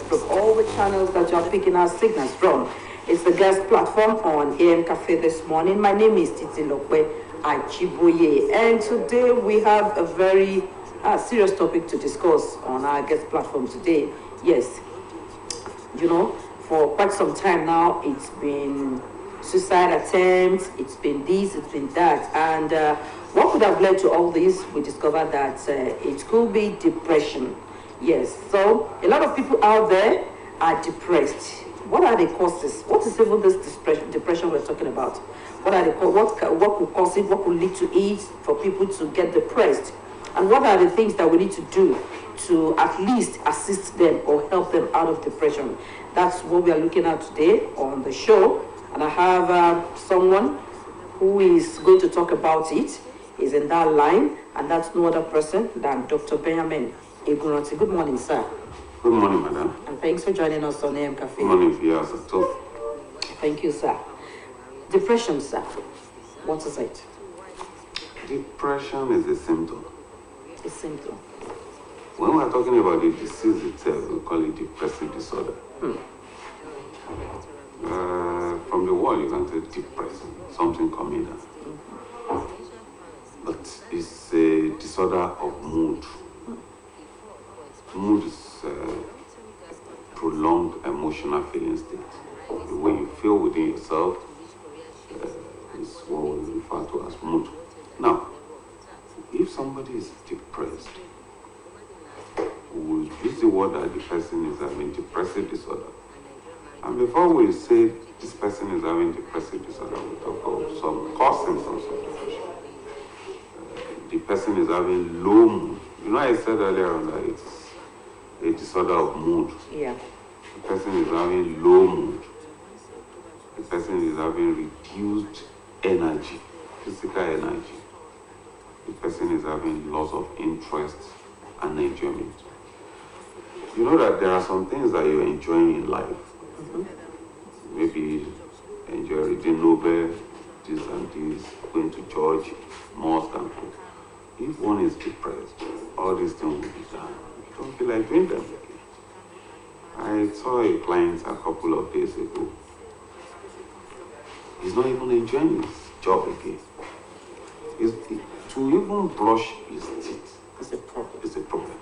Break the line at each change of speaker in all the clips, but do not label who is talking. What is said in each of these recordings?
from all the channels that you're picking our signals from. It's the guest platform on AM Cafe this morning. My name is Titi Lokwe Achiboye, and today we have a very serious topic to discuss on our guest platform today. Yes, you know, for quite some time now, it's been suicide attempts, it's been this, it's been that, and what could have led to all this? We discovered that it could be depression. Yes, so a lot of people out there are depressed. What are the causes? What is even this depression we're talking about? What are the what could cause it? What could lead to it for people to get depressed? And what are the things that we need to do to at least assist them or help them out of depression? That's what we are looking at today on the show. And I have someone who is going to talk about it. Is in that line, and that's no other person than Dr. Benjamin Eguranti. Good morning, sir.
Good morning, madam.
And thanks for joining us on AM Cafe.
Good morning, viewers.
Thank you, sir. Depression, sir. What is it?
Depression is a symptom.
A symptom.
When we're talking about the disease itself, we call it depressive disorder. From the word, you can say depressing, something coming down. But it's a disorder of mood. Mood is prolonged emotional feeling state. The way you feel within yourself is what we refer to as mood. Now, if somebody is depressed, we use the word that the person is having depressive disorder. And before we say this person is having depressive disorder, we talk about some core symptoms of depression. The person is having low mood. You know, I said earlier on that it's a disorder of mood.
Yeah.
The person is having low mood. The person is having reduced energy, physical energy. The person is having loss of interest and enjoyment. You know that there are some things that you're enjoying in life. Maybe enjoy reading novel, this and this, going to church, mosque and so. If one is depressed, all these things will be done. You don't feel like doing them again. I saw a client a couple of days ago. He's not even enjoying his job again. To even brush his teeth is a problem.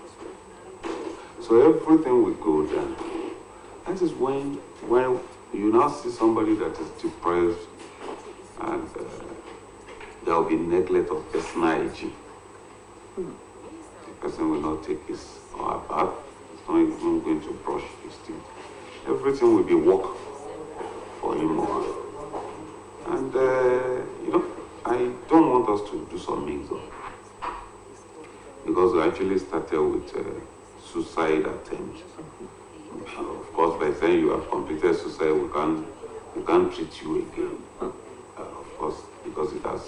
So everything will go down. That is when you now see somebody that is depressed and there will be neglect of personal hygiene. The person will not take his or her bath. He's not even going to brush his teeth. Everything will be work for him or her. And, you know, I don't want us to do some mix-up. Because we actually started with suicide attempts. Of course, by the time you have completed suicide, we can't treat you again. Of course, because it has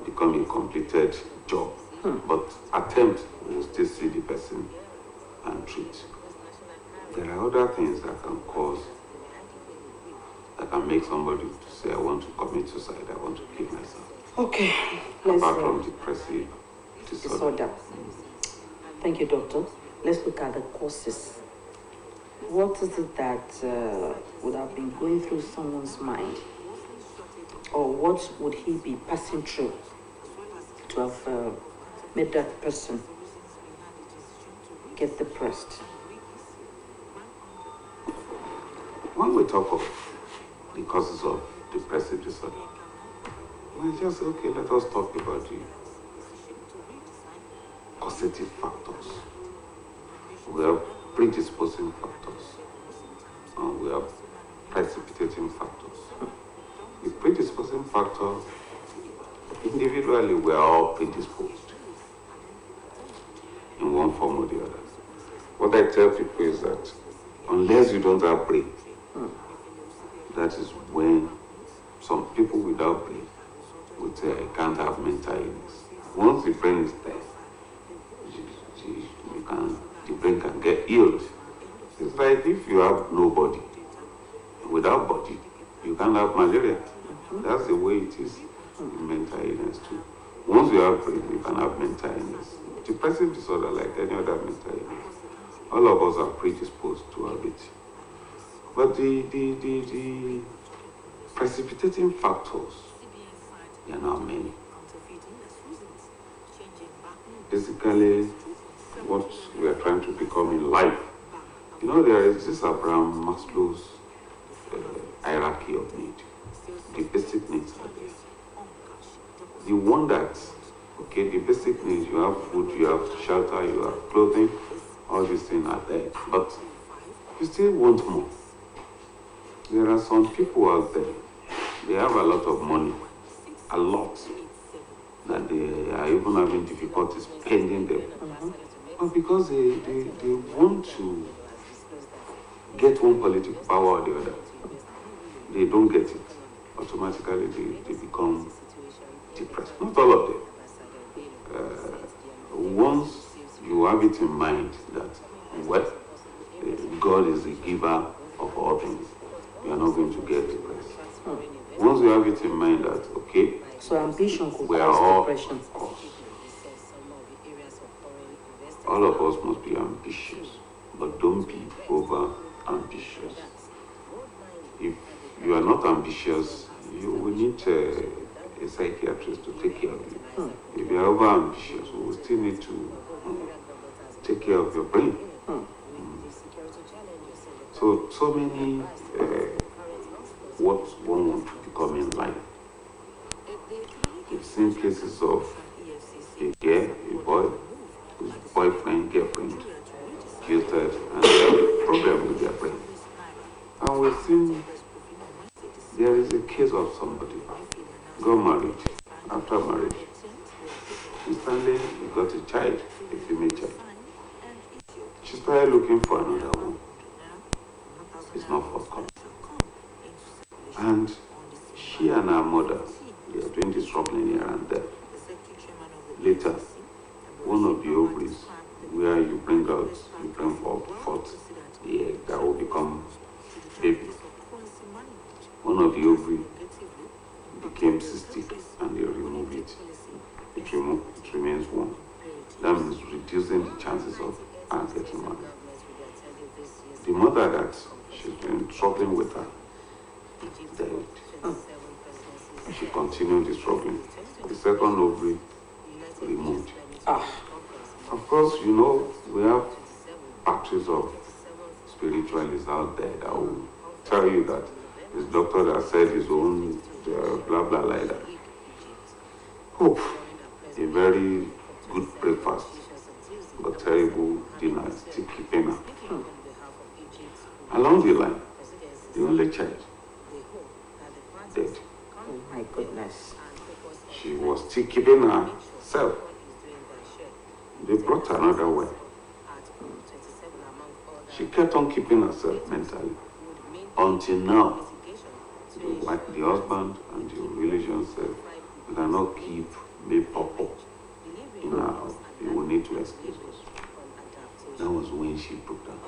become a completed job. But attempt will still see the person and treat. There are other things that can cause, that can make somebody to say, I want to commit suicide, I want to kill myself.
Okay.
Apart from depressive disorder.
Thank you, doctor. Let's look at the causes. What is it that would have been going through someone's mind? Or what would he be passing through to have made that person get depressed?
When we talk of the causes of depressive disorder, we just say, okay, let us talk about the causative factors. We have predisposing factors, and we have precipitating factors. The predisposing factor, individually, we are all predisposed in one form or the other. What I tell people is that unless you don't have brain, that is when some people without brain would say, I can't have mental illness. Once the brain is there, the brain can get healed. It's like if you have no body, without body, you can't have malaria. That's the way it is in mental illness too. Once you have brain, you can have mental illness. Depressive disorder, like any other mental illness. All of us are predisposed to have it. But the precipitating factors, there are now many. Basically, what we are trying to become in life. You know, there is this Abraham Maslow's hierarchy of need. The basic needs are there. The one that, okay, the basic needs, you have food, you have shelter, you have clothing, all these things are there. But you still want more. There are some people out there, they have a lot of money, a lot, that they are even having difficulty spending them. But because they want to get one political power or the other, they don't get it. Automatically they become depressed. Not all of them. Once you have it in mind that, well, God is the giver of all things, you are not going to get depressed. Once you have it in mind that, okay,
so ambition could
we are all
depression.
All of us must be ambitious, but don't be over ambitious. If you are not ambitious, you will need a psychiatrist to take care of you. If you are over ambitious, we will still need to take care of your brain. So many what one wants to become in life. We've seen cases of a girl, a boy, whose boyfriend, girlfriend jilted, and they have a problem with their brain. And we've seen there is a case of somebody got married. After marriage, instantly he got a child, a female child. She started looking for another one. It's not forthcoming. And she and her mother, they are doing this struggling here and there. Later, one of the ovaries, where you bring forth the egg that will become baby. One of the ovaries became cystic and they removed it. It remains one. That means reducing the chances of her getting married. The mother that she's been struggling with her died. She continued the struggling. The second ovary removed. Of course, you know, we have patches of spiritualists out there that will tell you that this doctor that said his own blah blah like that. Hope a very good breakfast, but terrible dinner is still keeping her. Along the line, the only child dead.
Oh my goodness.
She was still keeping herself. They brought another way. She kept on keeping herself mentally until now. The husband and the religion said, "You cannot keep me papa in our house. You will need to escape us." That was when she broke down.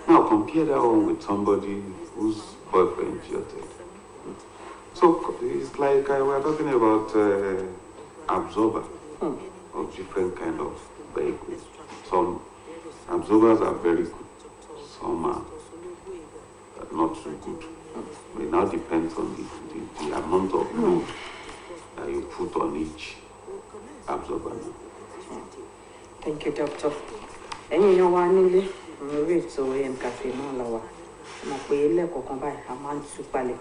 Now compare that one with somebody whose boyfriend jilted. So it's like we're talking about absorber of different kind of vehicles. Some absorbers are very good, some are not so good. It now depends on the amount of load that you put on each absorber.
Thank you, doctor. Ẹ̀yin yan wa nílé lórí ètò Cafe náà la wà. Mo pé lẹ́ẹ̀kọ̀ọ̀kan báyìí a máa ń tú palẹ̀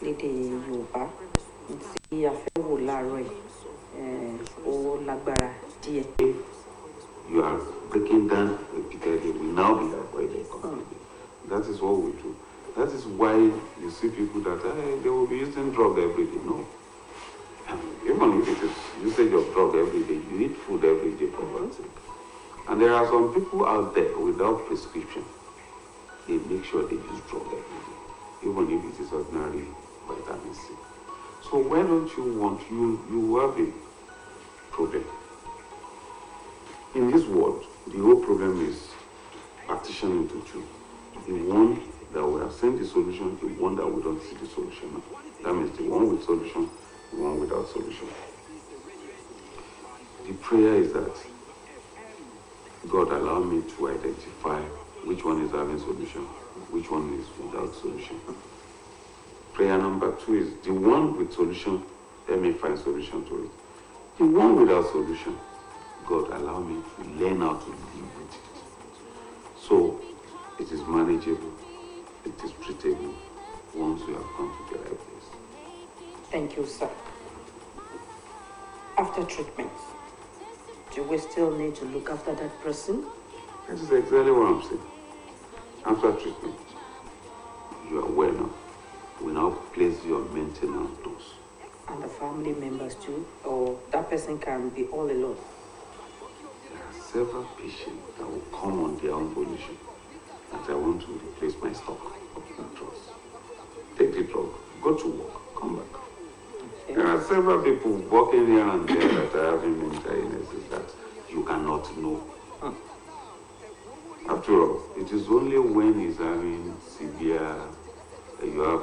lédè Yorùbá tí a fẹ́ wò láàárọ̀ yìí ó lágbára díẹ̀.
You are breaking down repeatedly. We now be avoided completely. That is what we do. That is why you see people that they will be using drug every day. No. Even if it is usage of drug every day, you eat food every day for God's sake. And there are some people out there without prescription. They make sure they use drug every day, even if it is ordinary vitamin C. So why don't you want, you have a problem. In this world, the whole problem is partitioned into two. The one that we have seen the solution, the one that we don't see the solution now. That means the one with solution, the one without solution. The prayer is that God allow me to identify which one is having solution, which one is without solution. Prayer number 2 is the one with solution, let me find solution to it. The one without solution, God allow me to learn how to live with it. So it is manageable, it is treatable once we have come to the right place.
Thank you, sir. After treatment, do we still need to look after that person?
That is exactly what I'm saying. After treatment, you are well now. We now place your maintenance dose.
And the family members too? Or that person can be all alone?
There are several patients that will come on their own volition that I want to replace my stock of drugs. Take the drug, go to work, come back. Okay. There are several people walking here and there that are having mental illnesses that you cannot know. After all, it is only when he's having severe, you have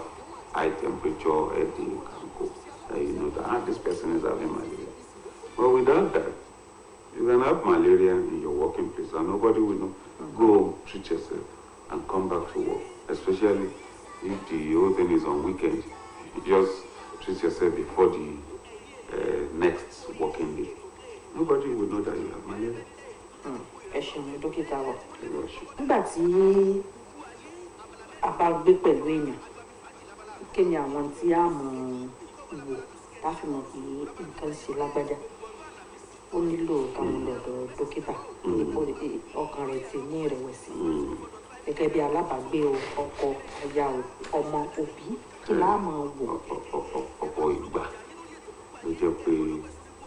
high temperature, headache, and go, that you know that this person is having malaria. But without that, you can have malaria in your working place and nobody will know. Go treat yourself and come back to work. Especially if the whole thing is on weekend, you just treat yourself before the next working day. Nobody will know that you have malaria.
Ẹ ṣeun dókítà wa. Nígbà tí a bá gbé pẹ̀lú èèyàn, kí ni àwọn tí a mọ̀ wò láti mọ̀ pé nǹkan ṣe lágbájá? Ó nílò káwọn lọ́dọ̀ dókítà ní ọkàn rẹ̀ ti ní ìrẹ̀wẹ̀sì. Gẹ́gẹ́ bí alábàágbé ọkọ, aya, ọmọ, òbí, kí la máa wò?
Ọ̀pọ̀ ìgbà ló jẹ́ pé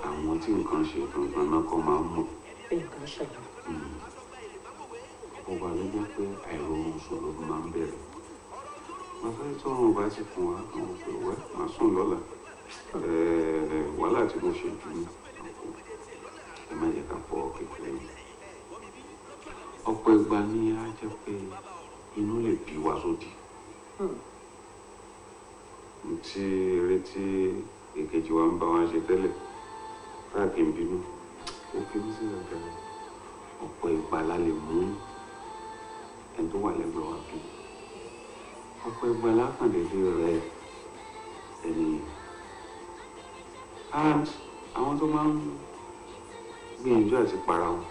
àwọn tí nǹkan ṣe gangan náà kọ́ máa ń mọ̀.
Pé nǹkan ṣẹlẹ̀.
Ọba ló jẹ́ pé àìrórun sùn ló máa ń bẹ̀rẹ̀. Wọ́n fẹ́ tí ọ̀run bá ti fún wa, àwọn òpè wẹ́ máa sùn lọ́la. Wàhálà tí mo ṣe jù ní ẹ má jẹ́ ká fọ́ kékeré yìí. Ọ̀pọ̀ ìgbà ni á jẹ́ pé inú lè bí wa sódì. Tí eré tí èkejì wa ń bá wa ṣe tẹ́lẹ̀ káàkiri ń bínú ó fi mí sílẹ̀ tẹ́lẹ̀. Ọ̀pọ̀ ìgbà la lè mú ẹni tó wà lẹ́gbẹ̀ẹ́ wa bí. Ọ̀pọ̀ ìgbà lákàndédé rẹ̀ ẹni. And àwọn tó máa ń gbìyànjú àti para wọn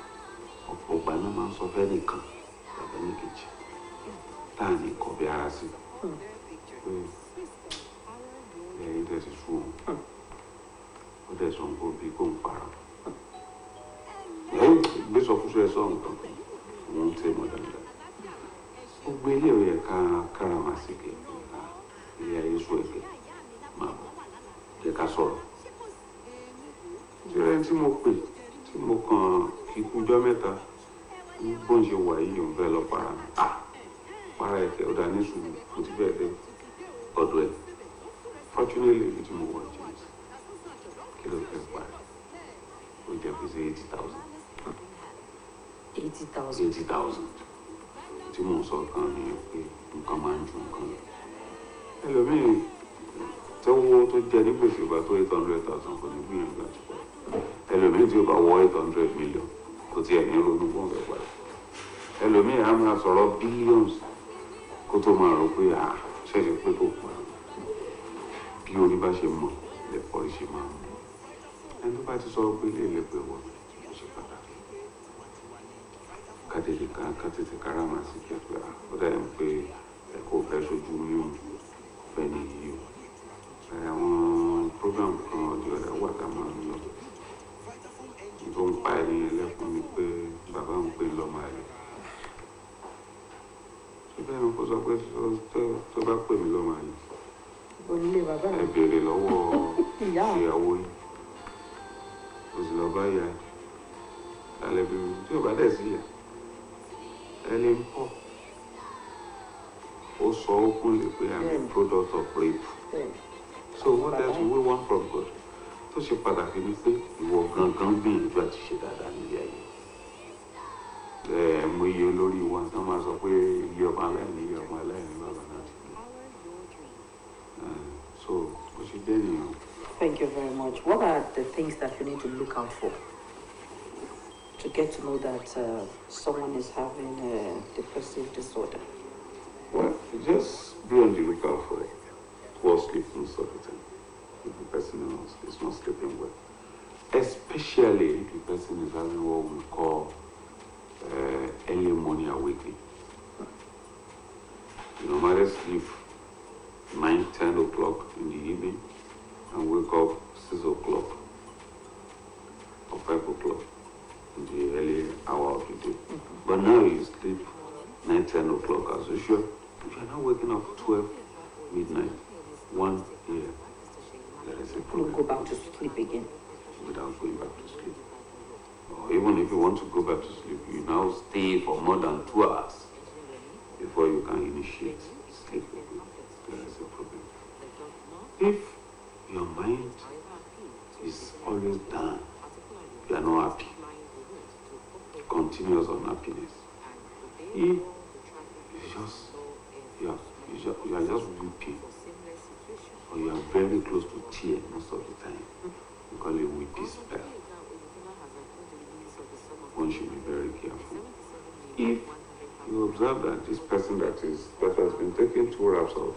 ọ̀pọ̀ ìgbà náà máa ń sọ fẹ́ nìkan tàbí nìkejì tá à ní kọ̀ bí ara sí. Ẹ̀yin tẹ̀sí sùn ó dẹ̀ sọ nǹkan bí kò ń para. Gbé sọkúsọ ẹ sọ nǹkan òun tẹ mọ dáadáa. Ó gbé ilé ìwé kára máa sì ké ilé ayé sọ èké máa bọ̀ jẹ́ ká sọ̀rọ̀. Ìṣẹ̀lẹ̀ tí mo pè tí mo kàn kíkú jọ́ mẹ́ta bó ń ṣe wà yìí òun fẹ́ lọ para mi. Para ẹ̀kẹ́ ó dá ní sùúrù mo ti bẹ́ẹ̀ dé ọ̀dọ̀ ẹ̀. Fortunately ibi tí mo wọ̀ jẹ́ kí ló fẹ́ parí ó jẹ́ fi ṣe 80,000.
80,000.
80,000. Tí mo sọ kan ni pé nǹkan máa ń ju nǹkan lọ. Ẹlòmíì tẹ́wọ́ tó jẹ ní gbèsè bá tó 800,000 kò ní gbìyànjú àti pọ̀. Ẹlòmíì tí ó bá wọ 800 million kò tiẹ̀ ní ronú fún ọ̀fẹ́ padà. Ẹlòmíì á máa sọ̀rọ̀ billions kó tó máa rò pé ṣẹ̀ṣẹ̀ pé kò pa. Bí orí bá ṣe mọ̀ lẹ́pọ̀ rí ṣe máa mọ̀. Ẹni tó bá ti sọ pé ilé ìlẹ́pẹ̀ wọ̀ ó ṣe pàtàkì. Kátètè kára máa sì kí pé ó dà ń pé ẹ̀kọ́ fẹ́ ṣojú mímú fẹ́ ní yìí o. Àwọn program kan ọdí ọ̀dà wà tá máa ń lọ. Tó ń pa ẹni ẹlẹ́kùn mi pé bàbá ń pè lọ́mọ rẹ̀. Ṣé bẹ́ẹ̀ ni kó sọ pé tó bá pè mí lọ́mọ rẹ̀?
Onílé bàbá mi.
Ẹ béèrè lọ́wọ́ ìyàwó yìí. O sì lọ bá yà alẹ́ bí mi tí ò bá dẹ̀ sí yà. Ẹni ń pọ̀. Ó sọ ó kún lè pé I'm a product of rape. So what else do we want from God? Tó ṣe pàtàkì ni pé ìwọ gangan gbìyànjú àti ṣe dáadáa nílé ayé. Mo iye olórí wa tí wọ́n máa sọ pé ilé ọmọ aláìní bàbá náà ti gbé. So ó ṣe jẹ́ nìyẹn.
Thank you very much. What are the things that you need to look out for to get to know that someone is having a depressive disorder?
Well, just be on the lookout for poor sleep most of the time. If the person is not sleeping well. Especially if the person is having what we call early morning awakening. You normally sleep 9, 10 o'clock in the evening and wake up 6 o'clock or 5 o'clock in the early hour of the day. But now you sleep 9, 10 o'clock as usual. If you're not waking up 12 midnight, 1 a.m., there is a problem.
You go back to sleep again.
Without going back to sleep. Or even if you want to go back to sleep, you now stay for more than 2 hours before you can initiate sleep again. There is a problem. If your mind is always down, you are not happy, continuous unhappiness. If you are just weeping, or you are very close to tears most of the time, we call it weepy spell. One should be very careful. If you observe that this person that has been taking 2 wraps of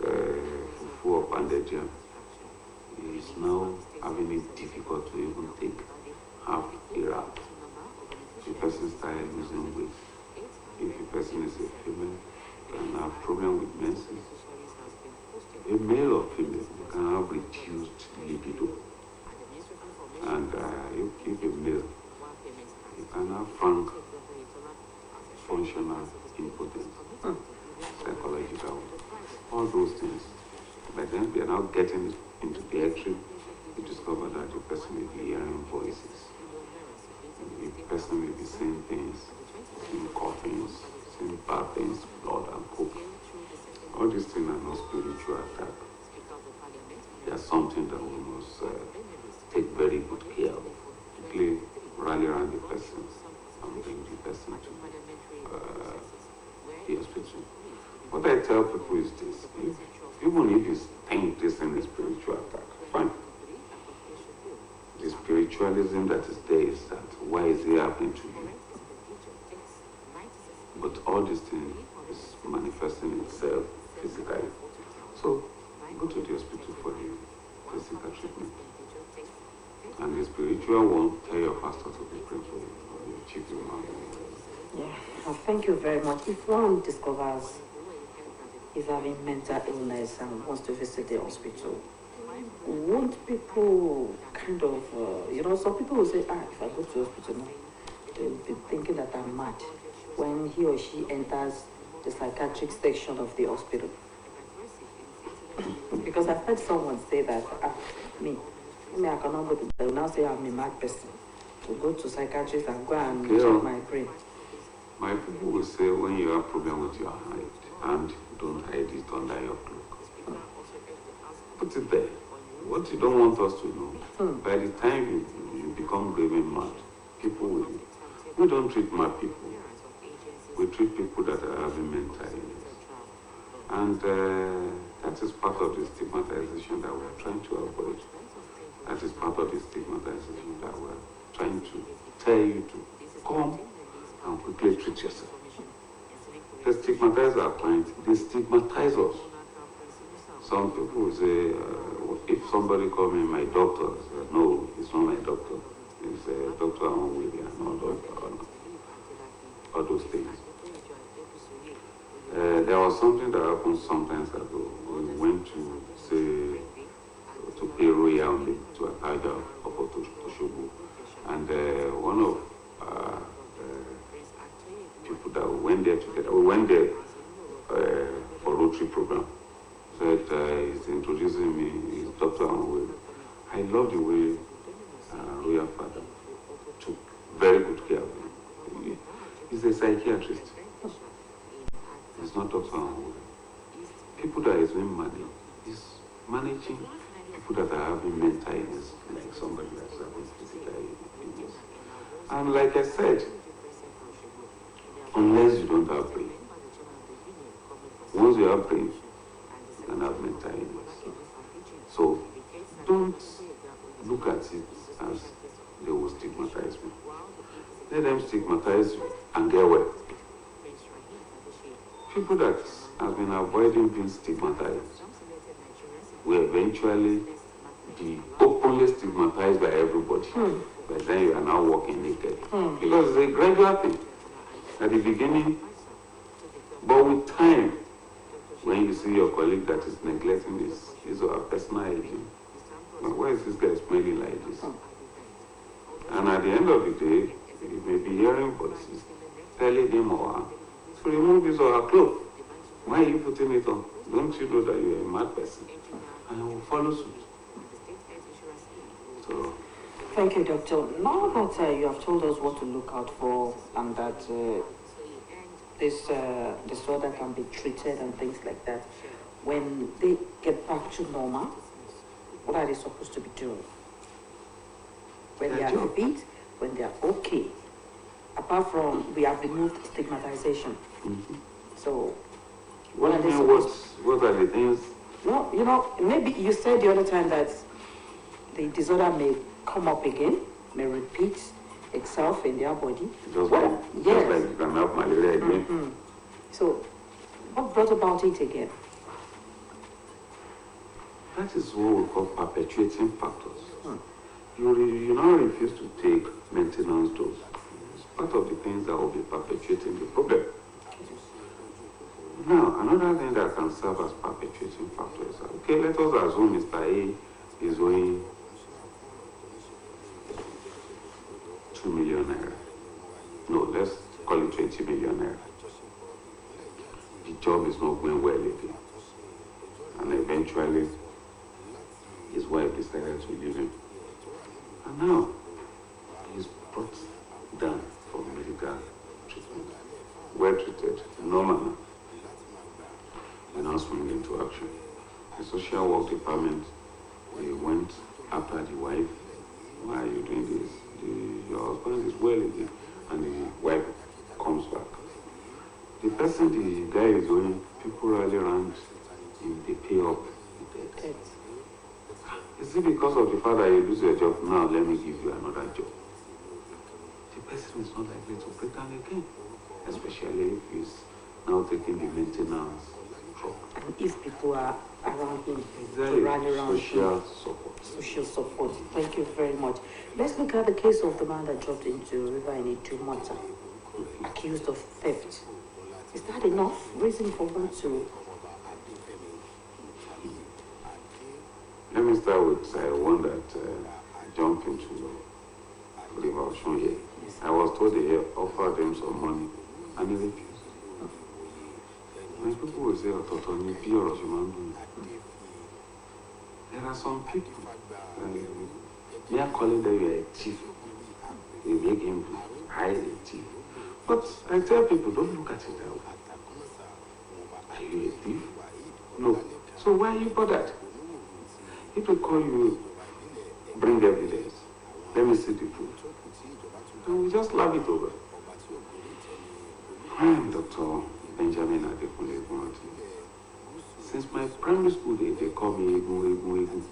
fufu or pounded yam is now having it difficult to even take half a wrap. If the person started losing weight, if the person is a female, can have problem with menses. A male or female can have reduced libido. And if a male, you can have frank functional impotence, psychological, all those things. But then we are now getting into the extreme. We discover that the person may be hearing voices. The person may be seeing things, seeing coughings, seeing bad things, blood and coke. All these things are not spiritual attack. They are something that we must take very good care of. Quickly rally around the person and bring the person to the hospital. What I tell people is this: even if you think this in a spiritual attack, fine. The spiritualism that is there is that why is it happening to you? But all these things is manifesting itself physically. So go to the hospital for the physical treatment. And the spiritual one, tell your pastor to be praying for you, or your chief imam.
Yeah, thank you very much. If one discovers he's having mental illness and wants to visit the hospital, won't people kind of, some people will say, if I go to the hospital now, they'll be thinking that I'm mad when he or she enters the psychiatric section of the hospital. Because I've heard someone say that, I cannot go to, they will now say I'm a mad person. To go to psychiatrist and go and check my brain.
My people will say when you have problem with your hand, don't hide it under your cloak. Put it there. What you don't want us to know, by the time you become raving mad, people will. We don't treat mad people. We treat people that are having mental illness. And that is part of the stigmatization that we're trying to avoid. That is part of the stigmatization that we're trying to tell you to come and quickly treat yourself. They stigmatize our clients, they stigmatize us. Some people will say, if somebody call me my doctor, I say, no, it's not my doctor. It's Dr. William, no doctor, all those things. There was something that happened sometimes ago. We went to pay royalty to a tiger of Otoshobu. And one of people that went there together, we went there for Rotary program. Said he's introducing me, he's Dr. Anwe. I love the way Royal Father took very good care of him. He's a psychiatrist. He's not Dr. Anwe. People that is being managed, he's managing people that are having mental illness, like somebody that's having physical illness. And like I said, unless you don't have brain, once you have brain, you can have mental illness. So don't look at it as they will stigmatize me. Let them stigmatize you and get well. People that have been avoiding being stigmatized will eventually be openly stigmatized by everybody. But then you are now walking naked. Because it's a gradual thing. At the beginning, but with time, when you see your colleague that is neglecting his or her personal hygiene, why is this guy smelling like this? And at the end of the day, you may be hearing voices telling him or her to remove his or her clothes. Why are you putting it on? Don't you know that you are a mad person? And I will follow suit. So,
thank you, Doctor. Now that you have told us what to look out for and that this disorder can be treated and things like that, when they get back to normal, what are they supposed to be doing? When they are fit, when they are okay. Apart from, we have removed stigmatization. So, what are they supposed to do?
What are the things?
No, you know, maybe you said the other time that the disorder may come up again, may repeat itself in their body.
Just like you can have malaria again.
So, what brought about it again?
That is what we call perpetuating factors. You now refuse to take maintenance dose. It's part of the things that will be perpetuating the problem. Now, another thing that can serve as perpetuating factor is, okay, let us assume Mr. A is owing 2 million naira. No, let's call it 20 million naira. The job is not going well again. And eventually, his wife decided to leave him. And now, he's brought down for medical treatment. Well treated, normal. We now swing into action. The social work department, they went after the wife. Why are you doing this? Your husband is well again. And the wife comes back. The person the guy is owing, people rally around him, they pay up the debt. Is it because of the fact that you lose your job? Now let me give you another job. The person is not likely to break down again, especially if he's now taking the maintenance truck.
And if people are around him,
Exactly.
to rally around
Social
him.
support.
Social support. Thank you very much. Let's look at the case of the man that dropped into a river in Idumota, accused of theft. Is that enough reason for one to?
Let me start with one that jumped into River Oshun here. I was told they offered them some money and he refused. When people will say, there are some people, they are calling them a thief. They make him hide a thief. But I tell people, don't look at it that way. Are you a thief? No. So why are you bothered? If they call you, bring evidence. Let me see the proof. And we just laugh it over. I am Dr. Benjamin Adekunle Egunati. Since my primary school days, they call me Egun.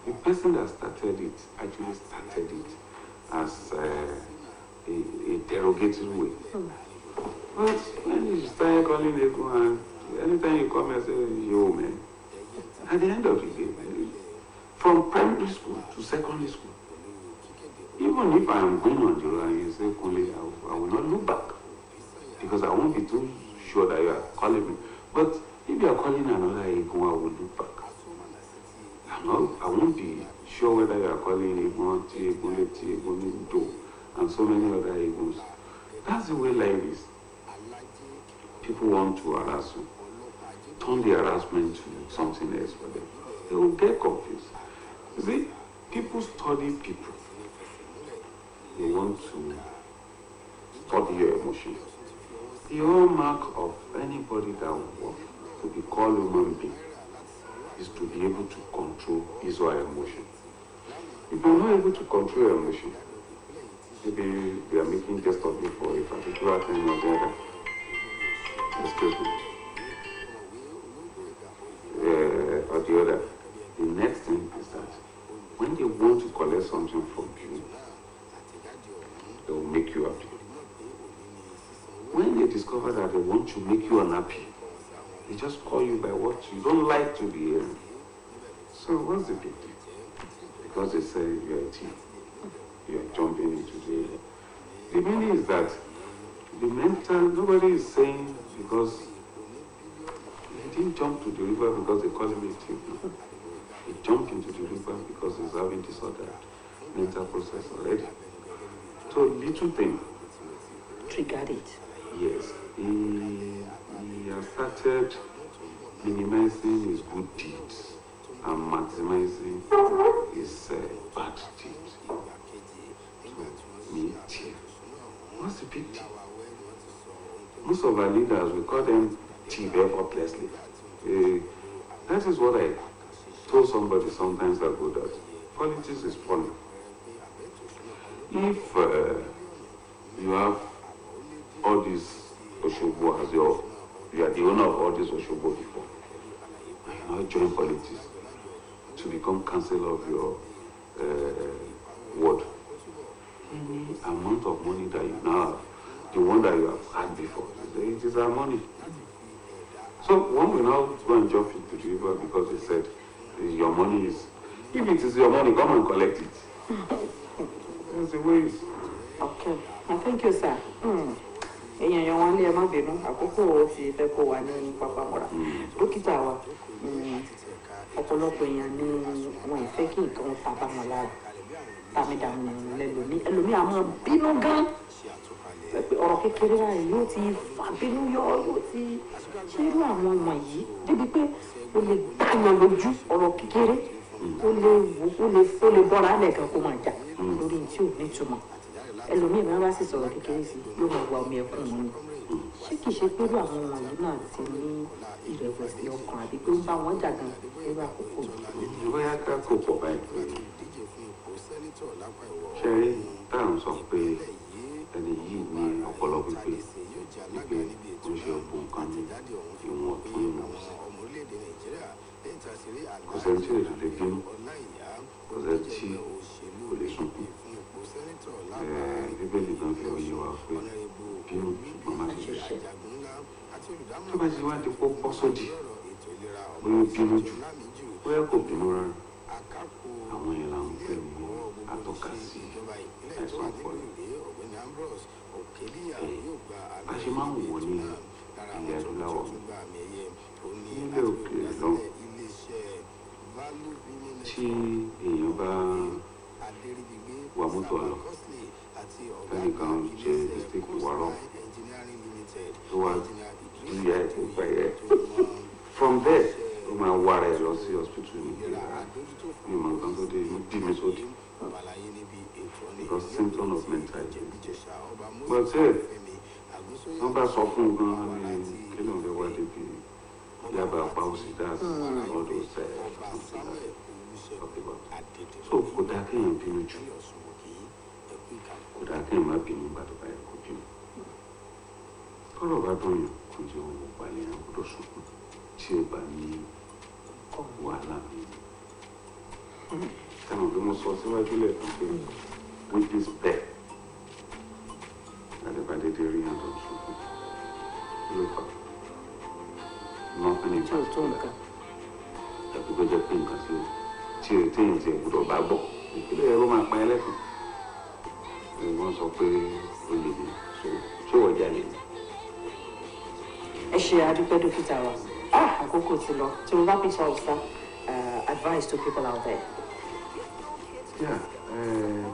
The person that started it actually started it as a derogatory way. But when you start calling Egun, anytime you come and say, yo man, at the end of the day, from primary school to secondary school, even if I am going on the road and you say, Kunle, I will not look back because I won't be too sure that you are calling me. But if you are calling another Egun, I will look back. I won't be sure whether you are calling Egun, Egun, Do, and so many other Eguns. That's the way life is. People want to harass you, turn the harassment to something else for them. They will get confused. You see, people study people. They want to study your emotions. The hallmark of anybody that wants to be called a human being is to be able to control his or her emotion. If you're not able to control your emotion, maybe they are making jest of you for a particular thing or the other. Excuse me. Or the other. The next thing is that when they want to collect something from you, they will make you you happy. When they discover that they want to make you unhappy, they just call you by what you don't like to be hearing. So what's the big deal? Because they say you're a thief, you're jumping into the meaning is that the mental, nobody is saying because he didn't jump to the river because they call him a thief. No. He jumped into the river because he's having disordered mental process already. So little thing
triggered it.
Yes, he has started minimizing his good deeds and maximizing his bad deeds. So, me, thief. What's the big deal? Most of our leaders, we call them thief effortlessly. That is what I told somebody sometimes ago, that politics is funny. If you have all these Oshobo as you are the owner of all these Oshobo before, and you now join politics to become councillor of your ward, any amount of money that you now have, the one that you have had before, it is our money. So one will now go and jump into the river because they said your money is, if it is your money, come and collect it. That's the way it is.
Okay, thank you, sir. Èèyàn yan wọn lé ẹ má bínú àkókò ti fẹ́ kó wà ní pápámọ́ra dókítà wa ọ̀pọ̀lọpọ̀ èèyàn ni wọn ì fẹ́ kí nǹkan ta bá wọn lára tàmídàmú lẹ́lòmí ẹlòmí àmọ́ bínú gan ọ̀rọ̀ kékeré báyìí yóò ti fà bínú yóò ti ṣe irú àwọn ọmọ yìí débi pé ó lè dáyàn lójú ọ̀rọ̀ kékeré ó lè bọ́ra lẹ́ẹ̀kan kó máa jà lórí tí ò nítumọ̀ ẹlòmíì máa bá sì sọ̀rọ̀ kékeré sí yóò máa wá omi ẹkún mi ṣé kìí ṣe pé irú àwọn ọmọ yìí náà ti ní ìrẹ̀wẹ̀sì ọkàn àbí pé ó ń bá wọn jà gan irú àkókò yìí.
bóyá ká kò pọ̀ báyìí pé ṣe rí táwọn sọ pé ẹni yìí ní ọpọlọ pípé wípé ó ń ṣe ọgbọ́n nǹkan ní ìwọ̀n tó ń mọ̀ sí. kò sẹ́ni tí ò lè bínú kò sẹ́ni tí kò lè sunkún. Bíbélì kan fi òye wa pé bínú ṣùgbọ́n má ṣe ṣe. Tó bá ti wá di pọ́ bọ́ sódì, bóyá bínú jù, bóyá kò bínú rárá. Àwọn yẹn là ń pè ní atọ́ka sí àìsàn ọpọlọ. Bá ṣe máa ń wò ní ilẹ̀ adúláwọ̀ nílẹ̀ òkèèrè náà tí èèyàn bá wà mọ́tò àlọ́ tẹ́nìkan ṣe mistake wàrọ̀ tó wá yíyá ìgbà yẹ from there ó máa wá rẹ̀ lọ sí hospital ní ìmọ̀ nǹkan tó dé inú bí mi sódì because symptom of mental illness but wọ́n bá sọ fún un gan-an ní kí ló ń fẹ́ wá débi yaba apá òsì that's all those so kò dáa kéèyàn bínú jù kò dáa kéèyàn má bínú gbàdọ̀ báyìí kò bínú tọ́rọ̀ bá dùn yàn kò jẹ́ owó balẹ̀ yàn kó tó sunkún tí ó bá ní wàhálà mi. Táwọn bí mo sọ síwájú lẹ́ẹ̀kan pé with this bed àdébàdédé rí yàn tó sunkún ló fà nothing is just nǹkan tàbí kó jẹ́ pé nǹkan tí o téèyàn ti gbọ́dọ̀ bá gbọ́ ìpínlẹ̀ ẹ̀rọ máa pa ẹlẹ́sìn wọ́n sọ pé ó lè ní so ṣé wọ́n jalè ní.
ẹ ṣe àdúpẹ́ dókítà wa àkókò ti lọ to wrap it up sir advice to people out there.
Yeah,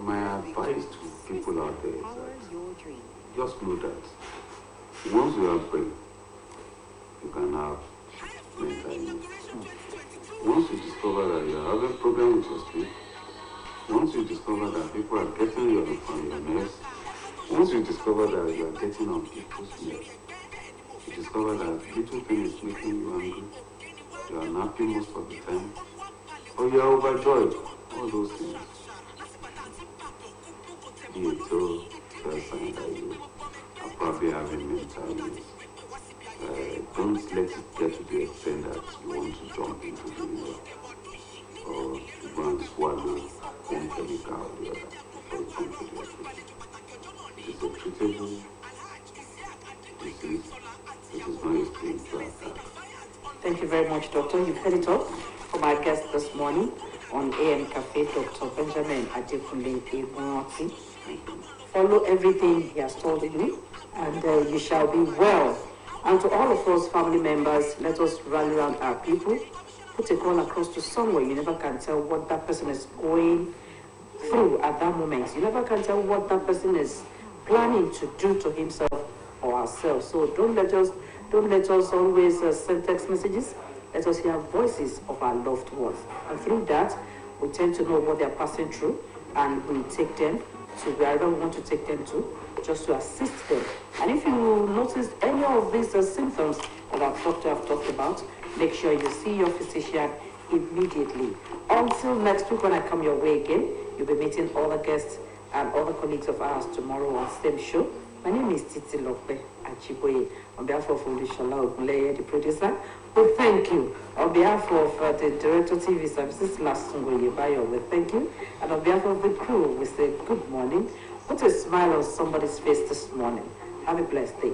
my advice to people out there is that just know that once you have brain you can have mental illness. Once you discover that you are having problem with your sleep, once you discover that people are getting you on your nerves, once you discover that you are getting on people's nerves, you discover that little thing is making you angry, you are nappy most of the time, or you are overjoyed, all those things. Yeah, so that's sign that you are probably having mental illness. Don't let it get to the extent that you want to jump into the river or to go and swallow one chemical or the other before you come to the hospital. It is a table, you see, it is not a thing to attack.
Thank you very much, Doctor. You've heard it all from our guest this morning on AM Cafe, Dr. Benjamin Adekunle Egunwati. Follow everything he has told you, and you shall be well. And to all of us family members, let us rally around our people. Put a call across to somewhere. You never can tell what that person is going through at that moment. You never can tell what that person is planning to do to himself or herself. So don't let us always send text messages. Let us hear voices of our loved ones. And through that, we tend to know what they're passing through, and we take them to wherever we want to take them to, just to assist them. And if you notice any of these symptoms that I've talked about, make sure you see your physician immediately. Until next week when I come your way again, you'll be meeting all the guests and other colleagues of ours tomorrow on the same show. My name is Titi Lokwe Achiboye. On behalf of Olushola Ogunleye, the producer, we thank you. On behalf of the Director TV Services, Lasungo Yebayo, we thank you. And on behalf of the crew, we say good morning. Put a smile on somebody's face this morning. Have a blessed day.